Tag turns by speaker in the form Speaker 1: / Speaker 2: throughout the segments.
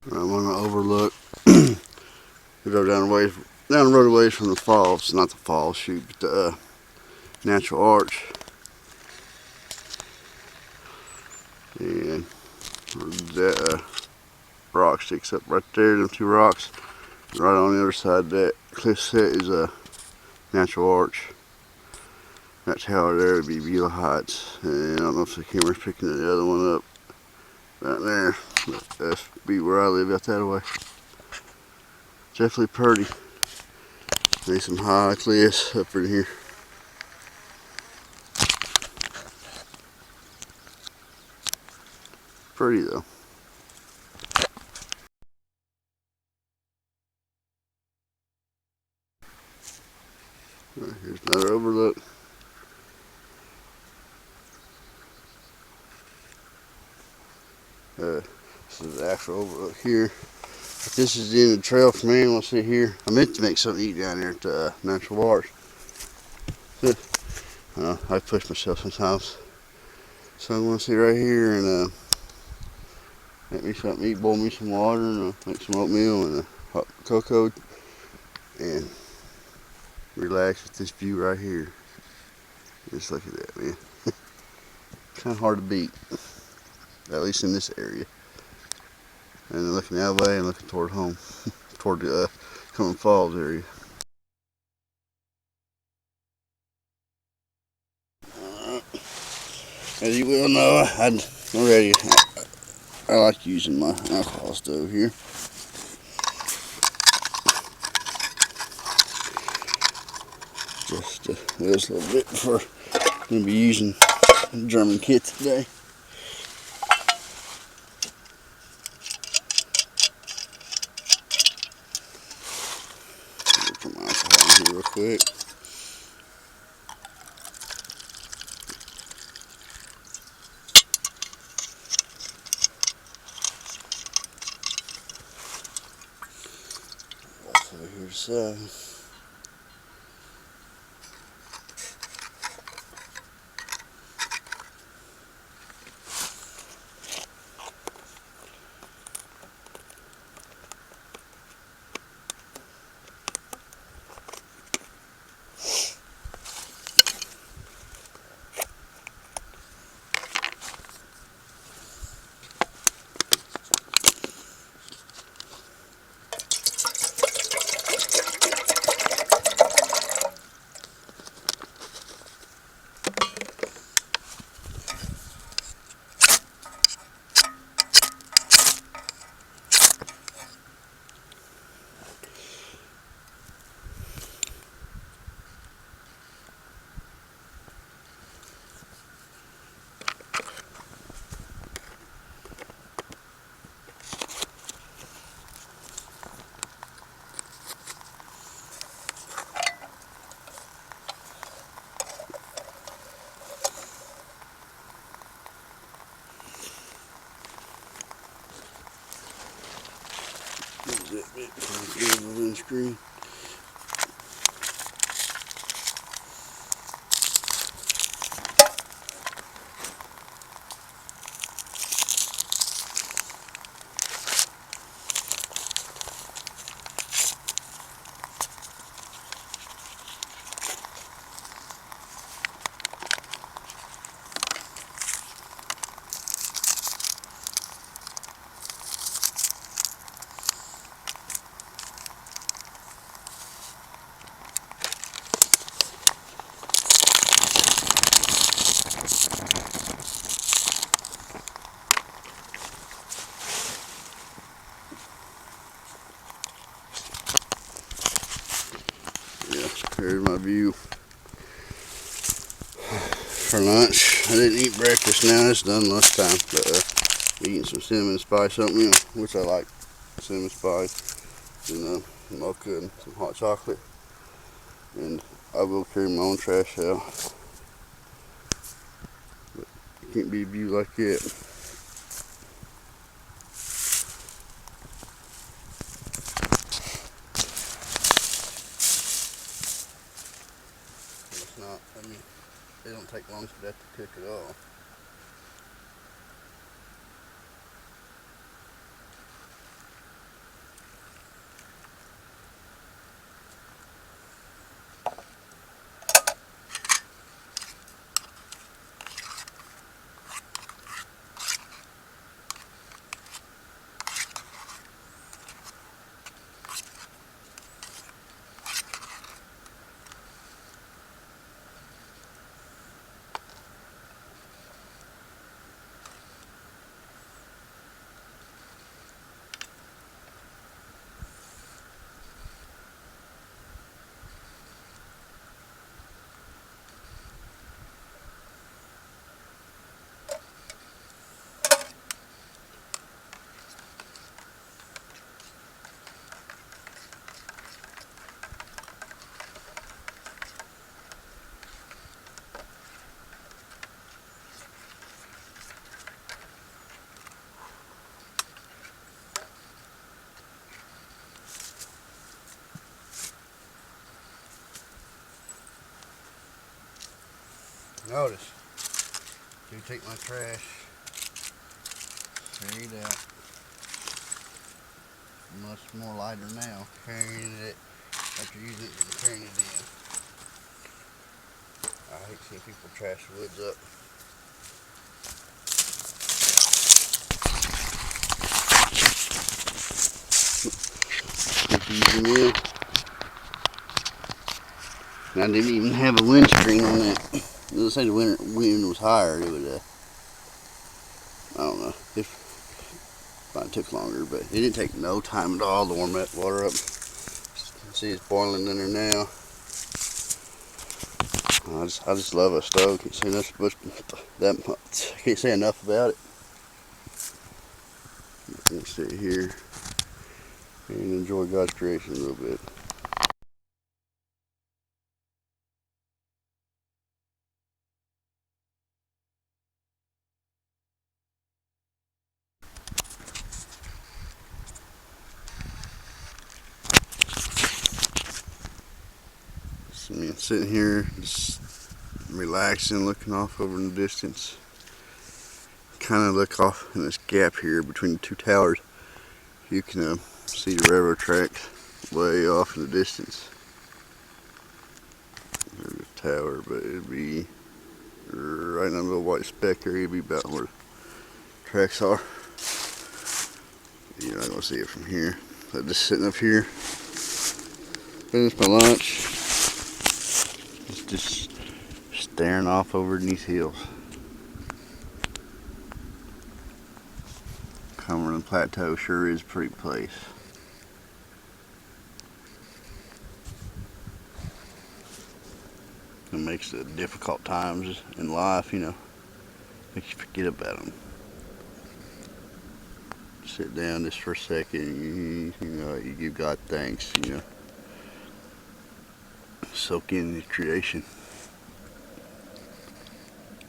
Speaker 1: I'm on the Overlook. We go down the road away from the falls, not the falls, shoot, but the natural arch. And that rock sticks up right there. Them two rocks, right on the other side of that cliff set is a natural arch. That tower there would be Beulah Heights, and I don't know if the camera's picking the other one up right there. But that's be where I live out that way. Definitely pretty. There's some high cliffs up in here. Pretty though. Right, here's another overlook. This is the actual overlook here. But this is the end of the trail for me. We'll sit here. I meant to make something to eat down there at the natural arch. I push myself sometimes. So I'm gonna sit right here and make me something to eat, boil me some water, and make some oatmeal and a hot cocoa, and relax with this view right here. Just look at that, man. Kind of hard to beat, at least in this area. And then looking that way and looking toward home, toward the Coming Falls area. As you well know, I like using my alcohol stove here. Just a little bit before I'm going to be using the German kit today. Put my alcohol in here real quick. That's over here, so. That bit before I the screen. Yeah, here's my view for lunch. I didn't eat breakfast now, it's done lunchtime, but eating some cinnamon spice oatmeal, which I like cinnamon spice, and mocha and some hot chocolate. And I will carry my own trash out, but it can't be a view like that. It's not, I mean, it don't take long for that to cook at all. Notice, do take my trash, carry it out. Much more lighter now, carrying it after using it than carrying it in. I hate seeing people trash the woods up. Easy meal. And I didn't even have a windscreen on that. Let's say the wind was higher, it would, I don't know. It probably took longer, but it didn't take no time at all to warm that water up. See, it's boiling in there now. I just love a stove. Can't say I can't say enough about it. Let's sit here and enjoy God's creation a little bit. So, me sitting here, just relaxing, looking off over in the distance. Kind of look off in this gap here between the two towers. You can see the railroad tracks way off in the distance. There's a tower, but it'd be right in a little white speck area. It'd be about where the tracks are. You're not gonna see it from here. So just sitting up here, finished my lunch. Just staring off over these hills. Cumberland Plateau sure is a pretty place. It makes the difficult times in life, makes you forget about them. Sit down just for a second, you give God thanks, soak in the creation.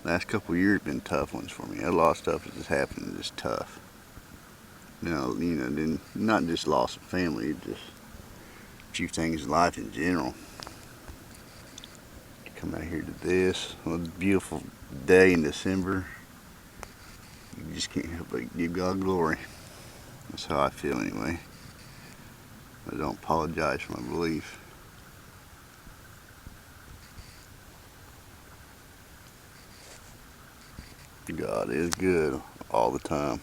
Speaker 1: Last couple of years been tough ones for me. A lot of stuff that just happened just tough. Then not just loss of family, just a few things in life in general. Come out here to this, a beautiful day in December. You just can't help but give God glory. That's how I feel anyway. I don't apologize for my belief. God is good all the time.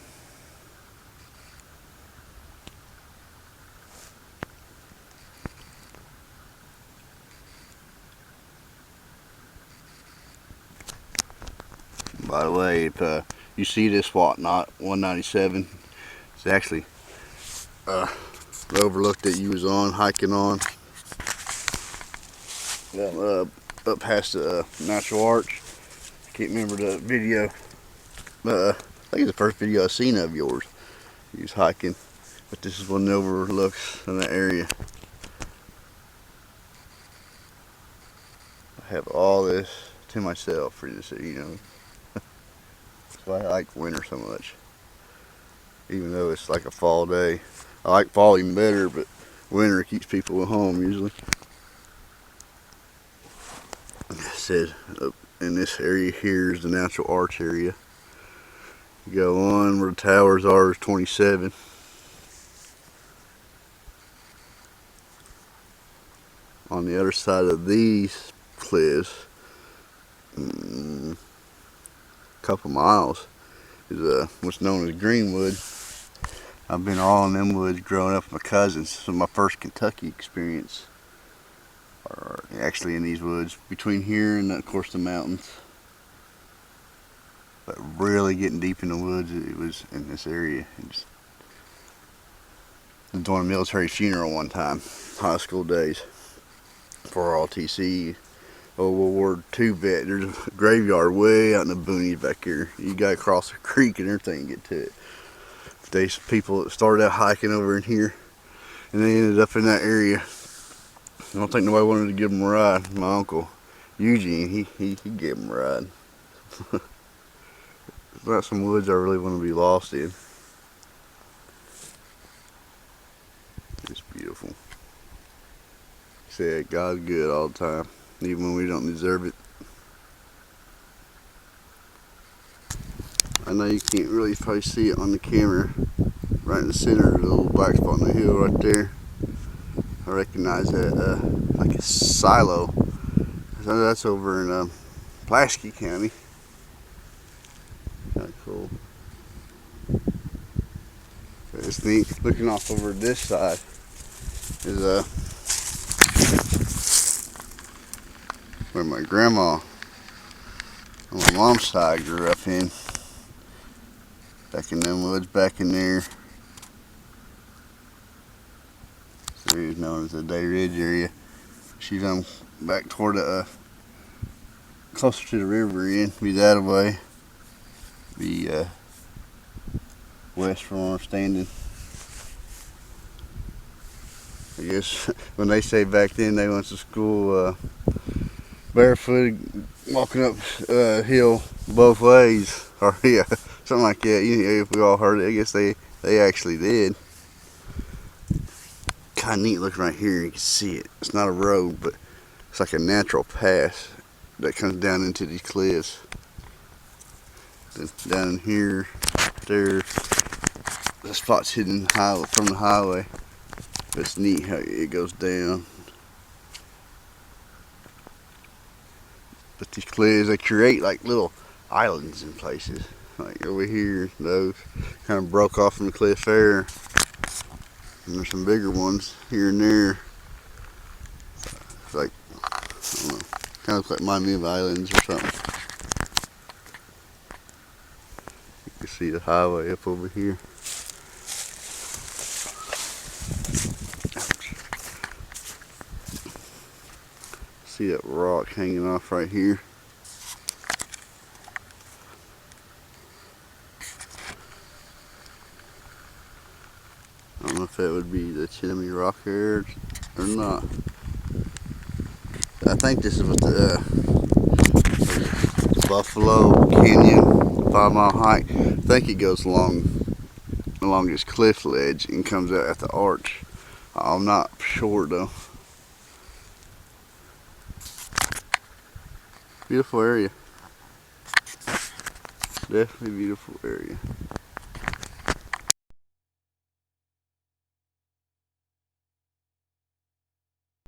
Speaker 1: By the way, if you see this not 197, it's actually the overlook that you was on, hiking on, up past the natural arch. I can't remember the video, but I think it's the first video I've seen of yours. You was hiking, but this is one that overlooks in that area. I have all this to myself for you to see, That's why I like winter so much. Even though it's like a fall day. I like fall even better, but winter keeps people at home usually. Like I said, up in this area here is the natural arch area. You go on where the towers are is 27. On the other side of these cliffs, a couple miles, is what's known as Greenwood. I've been all in them woods growing up with my cousins. So my first Kentucky experience are actually in these woods between here and of course the mountains. But really getting deep in the woods, it was in this area. I was doing a military funeral one time, high school days, for ROTC. World War II vet. There's a graveyard way out in the boonies back here. You gotta cross a creek and everything to get to it. There's people that started out hiking over in here and they ended up in that area. I don't think nobody wanted to give them a ride. My uncle Eugene, he gave them a ride. It's not some woods I really want to be lost in. It's beautiful. Said God's good all the time, even when we don't deserve it. I know you can't really probably see it on the camera. Right in the center of the little black spot on the hill right there. I recognize that like a silo. So that's over in Pulaski County. Kind of cool. It's neat. Looking off over this side is where my grandma on my mom's side grew up in. Back in them woods, back in there. So it's known as the Day Ridge area. She's on back toward the closer to the river end. Be that way. Be west from where I'm standing. I guess when they say back then they went to school barefooted, walking up hill both ways, or yeah, something like that. You know, if we all heard it, I guess they actually did. Kind of neat looking right here. You can see it. It's not a road, but it's like a natural path that comes down into these cliffs. Then down in here, there, the spot's hidden from the highway. But it's neat how it goes down. But these cliffs, they create like little islands in places. Like over here, those kind of broke off from the cliff there. And there's some bigger ones here and there. It's like, I don't know, kind of like Miami islands or something. You can see the highway up over here. See that rock hanging off right here. I don't know if that would be the Chimney Rock area or not. I think this is what the Buffalo Canyon 5 mile hike. I think it goes along this cliff ledge and comes out at the arch. I'm not sure though. Beautiful area. Definitely beautiful area.